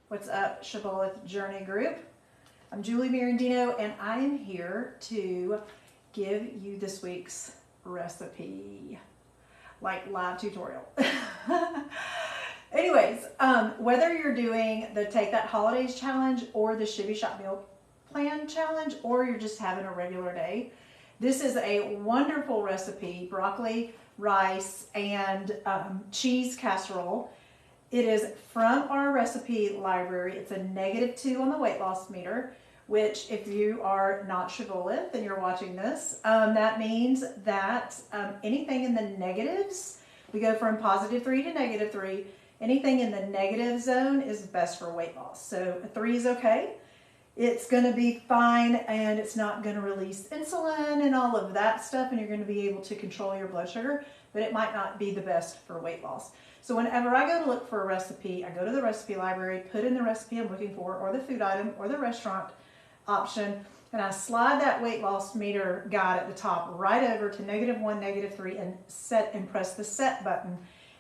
What's up, Shibboleth Journey Group? I'm Julie Mirandino, and I am here to give you this week's recipe, like live tutorial. Anyways, whether you're doing the Take That Holidays Challenge or the Shibby Shop Meal Plan Challenge, or you're just having a regular day, this is a wonderful recipe: broccoli, rice, and cheese casserole. It is from our recipe library. It's a -2 on the weight loss meter, which if you are not Shibboleth and you're watching this, that means that anything in the negatives, we go from +3 to -3, anything in the negative zone is best for weight loss. So a 3 is okay. It's going to be fine, and it's not going to release insulin and all of that stuff, and you're going to be able to control your blood sugar, but it might not be the best for weight loss. So whenever I go to look for a recipe, I go to the recipe library, put in the recipe I'm looking for, or the food item, or the restaurant option, and I slide that weight loss meter guide at the top right over to -1, -3, and press the set button.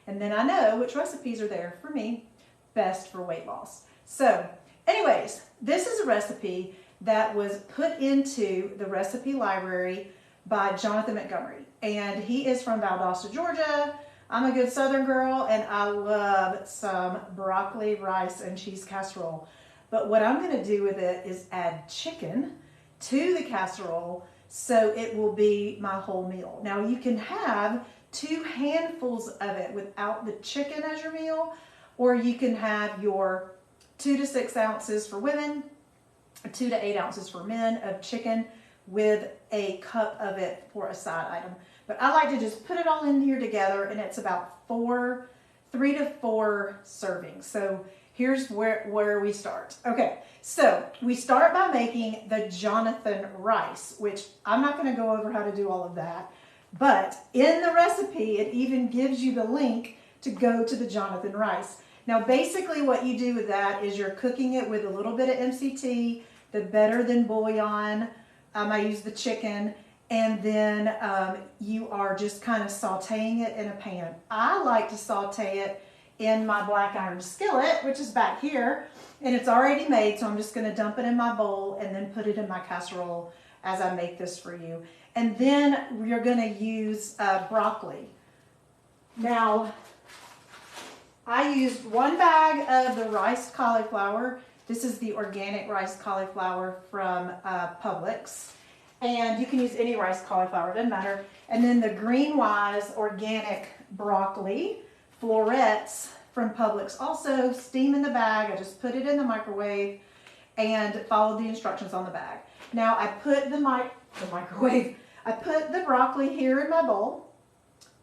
And then I know which recipes are there for me, best for weight loss. So anyways, this is a recipe that was put into the recipe library by Jonathan Montgomery, and he is from Valdosta, Georgia. I'm a good Southern girl, and I love some broccoli, rice, and cheese casserole. But what I'm going to do with it is add chicken to the casserole, so it will be my whole meal. Now, you can have 2 handfuls of it without the chicken as your meal, or you can have your 2 to 6 ounces for women, 2 to 8 ounces for men of chicken with a cup of it for a side item. But I like to just put it all in here together, and it's about 3 to 4 servings. So here's where we start. Okay, so we start by making the Jonathan rice, which I'm not going to go over how to do all of that. But in the recipe, it even gives you the link to go to the Jonathan rice. Now, basically what you do with that is you're cooking it with a little bit of MCT, the better than bouillon. I use the chicken. And then you are just kind of sauteing it in a pan. I like to saute it in my black iron skillet, which is back here, and it's already made, so I'm just going to dump it in my bowl and then put it in my casserole as I make this for you. And then you're going to use broccoli. Now, I used 1 bag of the riced cauliflower. This is the organic riced cauliflower from Publix. And you can use any rice cauliflower, it doesn't matter. And then the Greenwise organic broccoli, florets from Publix. Also, steam in the bag. I just put it in the microwave and followed the instructions on the bag. Now I put I put the broccoli here in my bowl,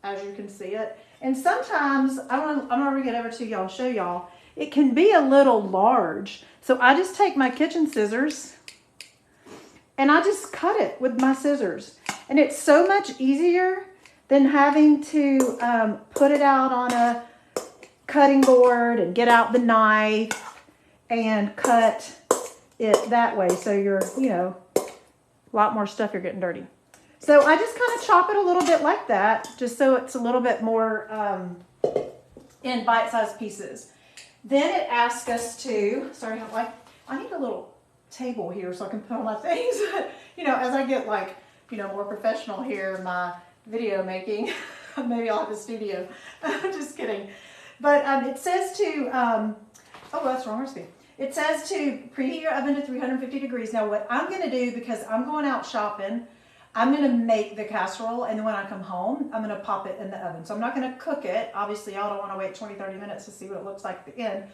as you can see it. And sometimes, I'm gonna get over to y'all and show y'all, it can be a little large. So I just take my kitchen scissors and I just cut it with my scissors. And it's so much easier than having to put it out on a cutting board and get out the knife and cut it that way. So you're, a lot more stuff, you're getting dirty. So I just kind of chop it a little bit like that, just so it's a little bit more in bite-sized pieces. Then it asks us to, I need a little table here so I can put all my things. As I get more professional here in my video making, maybe I'll have a studio. I'm just kidding. But it says to, oh, that's the wrong recipe. It says to preheat your oven to 350 degrees. Now what I'm going to do, because I'm going out shopping, I'm going to make the casserole, and then when I come home, I'm going to pop it in the oven. So I'm not going to cook it. Obviously, y'all don't want to wait 20-30 minutes to see what it looks like at the end.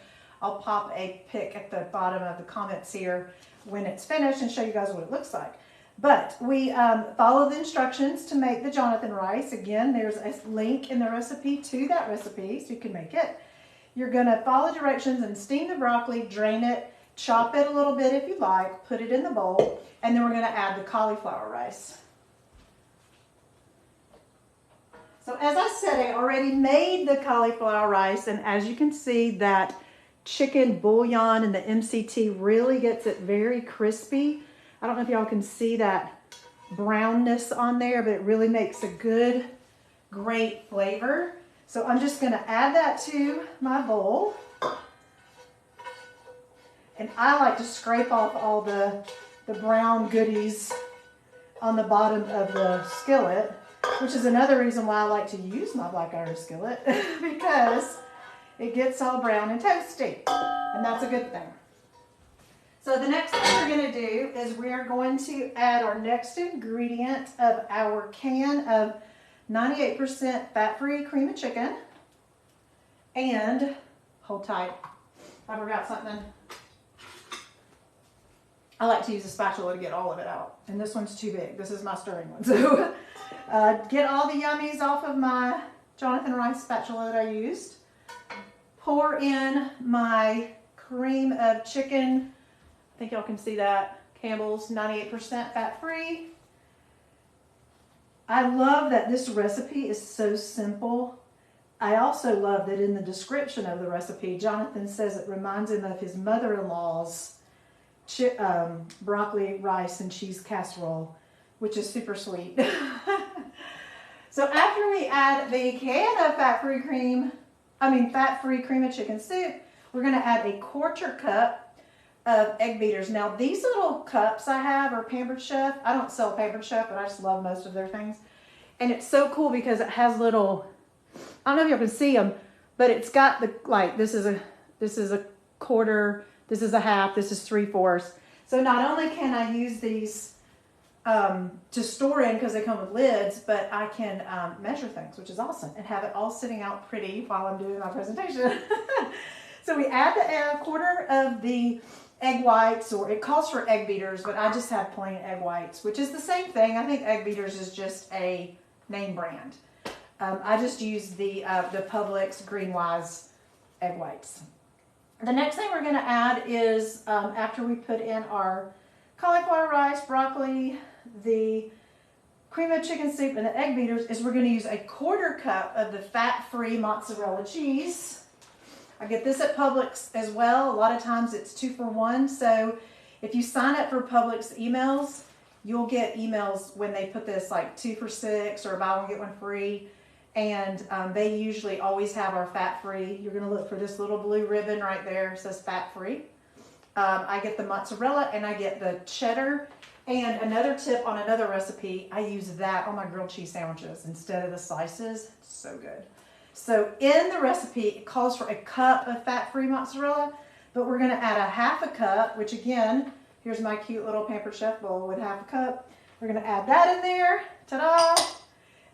I'll pop a pic at the bottom of the comments here when it's finished and show you guys what it looks like. But we follow the instructions to make the Jonathan rice. Again, there's a link in the recipe to that recipe so you can make it. You're going to follow directions and steam the broccoli, drain it, chop it a little bit if you like, put it in the bowl, and then we're going to add the cauliflower rice. So as I said, I already made the cauliflower rice, and as you can see, that chicken bouillon and the MCT really gets it very crispy. I don't know if y'all can see that brownness on there, but it really makes a good, great flavor. So I'm just going to add that to my bowl. And I like to scrape off all the brown goodies on the bottom of the skillet, which is another reason why I like to use my black iron skillet because it gets all brown and toasty, and that's a good thing. So the next thing we're going to do is we are going to add our next ingredient of our can of 98% fat-free cream of chicken. And, hold tight, I forgot something. I like to use a spatula to get all of it out. And this one's too big. This is my stirring one. So get all the yummies off of my Jonathan Rice spatula that I used. Pour in my cream of chicken. I think y'all can see that. Campbell's 98% fat-free. I love that this recipe is so simple. I also love that in the description of the recipe, Jonathan says it reminds him of his mother-in-law's broccoli, rice, and cheese casserole, which is super sweet. So after we add the can of fat-free cream of chicken soup, we're going to add a 1/4 cup of egg beaters. Now these little cups I have are Pampered Chef. I don't sell Pampered Chef, but I just love most of their things. And it's so cool because it has little, I don't know if you can see them, but it's got the, like, this is a 1/4, this is a 1/2, this is 3/4. So not only can I use these to store in because they come with lids, but I can measure things, which is awesome, and have it all sitting out pretty while I'm doing my presentation. So we add the 1/4 of the egg whites, or it calls for egg beaters, but I just have plain egg whites, which is the same thing. I think egg beaters is just a name brand. I just use the Publix Greenwise egg whites. The next thing we're going to add is, after we put in our cauliflower rice, broccoli, the cream of chicken soup, and the egg beaters, is we're going to use a 1/4 cup of the fat-free mozzarella cheese. I get this at Publix as well. A lot of times it's 2 for 1. So if you sign up for Publix emails, you'll get emails when they put this like 2 for 6 or buy one get one free. And they usually always have our fat-free. You're going to look for this little blue ribbon right there. It says fat-free. I get the mozzarella and I get the cheddar. And another tip on another recipe, I use that on my grilled cheese sandwiches instead of the slices. It's so good. So in the recipe, it calls for a cup of fat-free mozzarella, but we're going to add a 1/2 cup, which again, here's my cute little Pampered Chef bowl with 1/2 cup. We're going to add that in there. Ta-da!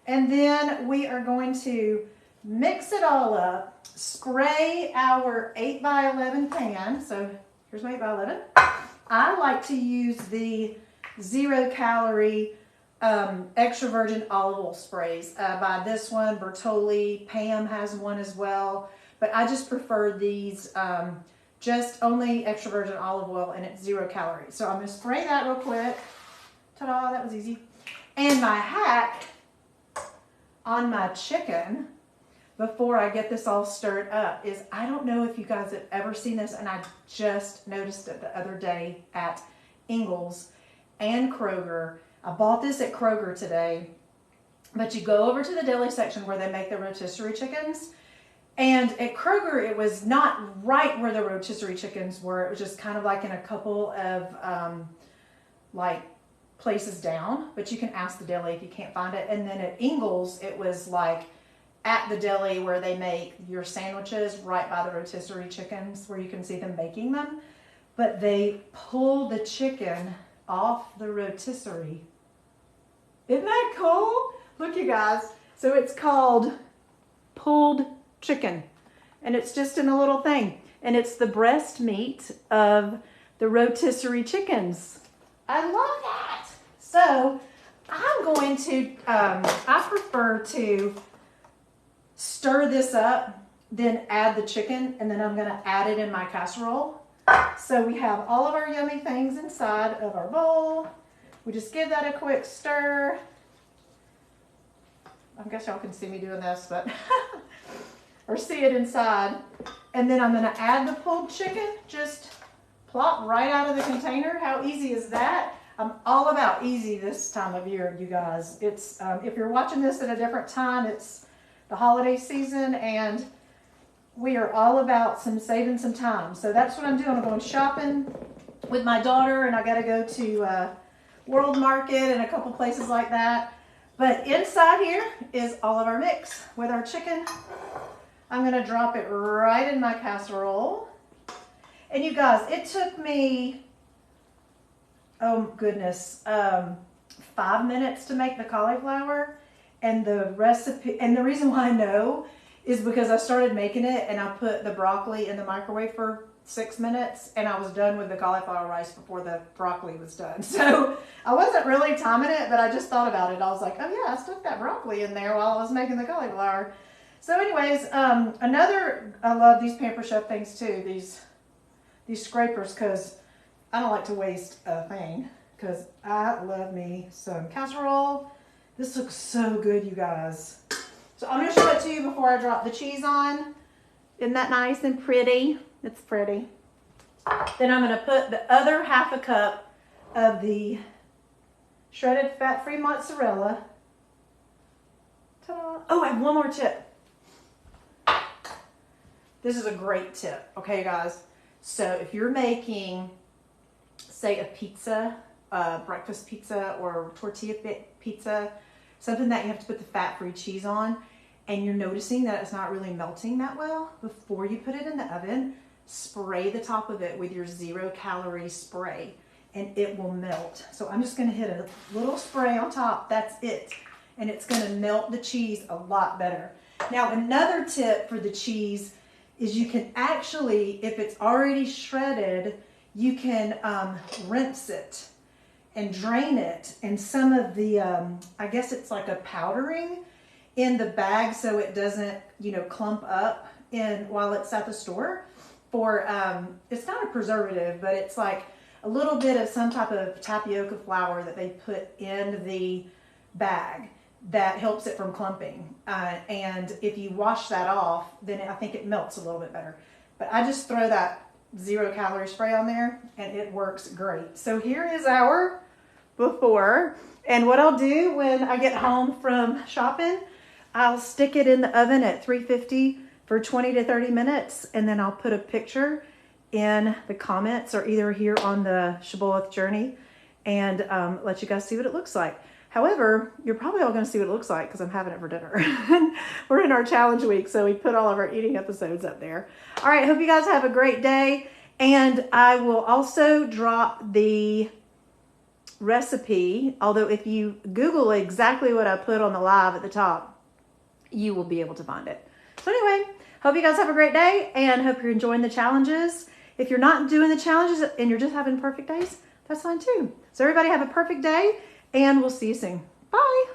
And then we are going to mix it all up, spray our 8x11 pan. So here's my 8x11. I like to use the 0-calorie extra virgin olive oil sprays. Buy this one, Bertolli, Pam has one as well. But I just prefer these, just only extra virgin olive oil, and it's 0 calories. So I'm going to spray that real quick. Ta-da, that was easy. And my hack on my chicken before I get this all stirred up is, I don't know if you guys have ever seen this, and I just noticed it the other day at Ingles and Kroger. I bought this at Kroger today, but you go over to the deli section where they make the rotisserie chickens, and at Kroger it was not right where the rotisserie chickens were. It was just kind of like in a couple of like places down, but you can ask the deli if you can't find it. And then at Ingles, it was like at the deli where they make your sandwiches, right by the rotisserie chickens, where you can see them baking them. But they pull the chicken off the rotisserie. Isn't that cool? Look, you guys. So it's called pulled chicken, and it's just in a little thing, and it's the breast meat of the rotisserie chickens. I love that. So I'm going to, I prefer to stir this up, then add the chicken, and then I'm going to add it in my casserole. So we have all of our yummy things inside of our bowl. We just give that a quick stir. I guess y'all can see me doing this, but or see it inside. And then I'm going to add the pulled chicken, just plop right out of the container. How easy is that? I'm all about easy this time of year, you guys. It's if you're watching this at a different time, it's the holiday season, and we are all about saving some time. So that's what I'm doing. I'm going shopping with my daughter, and I got to go to World Market and a couple places like that. But inside here is all of our mix with our chicken. I'm going to drop it right in my casserole. And you guys, it took me, oh goodness, 5 minutes to make the cauliflower. And the recipe, and the reason why I know is because I started making it and I put the broccoli in the microwave for 6 minutes and I was done with the cauliflower rice before the broccoli was done. So I wasn't really timing it, but I just thought about it. I was like, oh yeah, I stuck that broccoli in there while I was making the cauliflower. So anyways, I love these Pamper Chef things too, these scrapers, because I don't like to waste a thing, because I love me some casserole. This looks so good, you guys. So I'm going to show it to you before I drop the cheese on. Isn't that nice and pretty? It's pretty. Then I'm going to put the other ½ cup of the shredded fat-free mozzarella. Ta-da! Oh, I have one more tip. This is a great tip, okay, guys? So if you're making, say, a pizza, breakfast pizza or tortilla pizza, something that you have to put the fat-free cheese on, and you're noticing that it's not really melting that well, before you put it in the oven, spray the top of it with your 0-calorie spray, and it will melt. So I'm just gonna hit a little spray on top, that's it. And it's gonna melt the cheese a lot better. Now, another tip for the cheese is you can actually, if it's already shredded, you can rinse it and drain it, and some of the, I guess it's like a powdering in the bag so it doesn't, clump up while it's at the store. It's not a preservative, but it's like a little bit of some type of tapioca flour that they put in the bag that helps it from clumping. And if you wash that off, then I think it melts a little bit better. But I just throw that 0-calorie spray on there and it works great. So here is our before. And what I'll do when I get home from shopping, I'll stick it in the oven at 350 for 20 to 30 minutes. And then I'll put a picture in the comments or either here on the Shibboleth Journey and let you guys see what it looks like. However, you're probably all going to see what it looks like because I'm having it for dinner. We're in our challenge week, so we put all of our eating episodes up there. All right, hope you guys have a great day. And I will also drop the recipe, although if you Google exactly what I put on the live at the top, you will be able to find it. So anyway, hope you guys have a great day and hope you're enjoying the challenges. If you're not doing the challenges and you're just having perfect days, that's fine too. So everybody have a perfect day and we'll see you soon. Bye.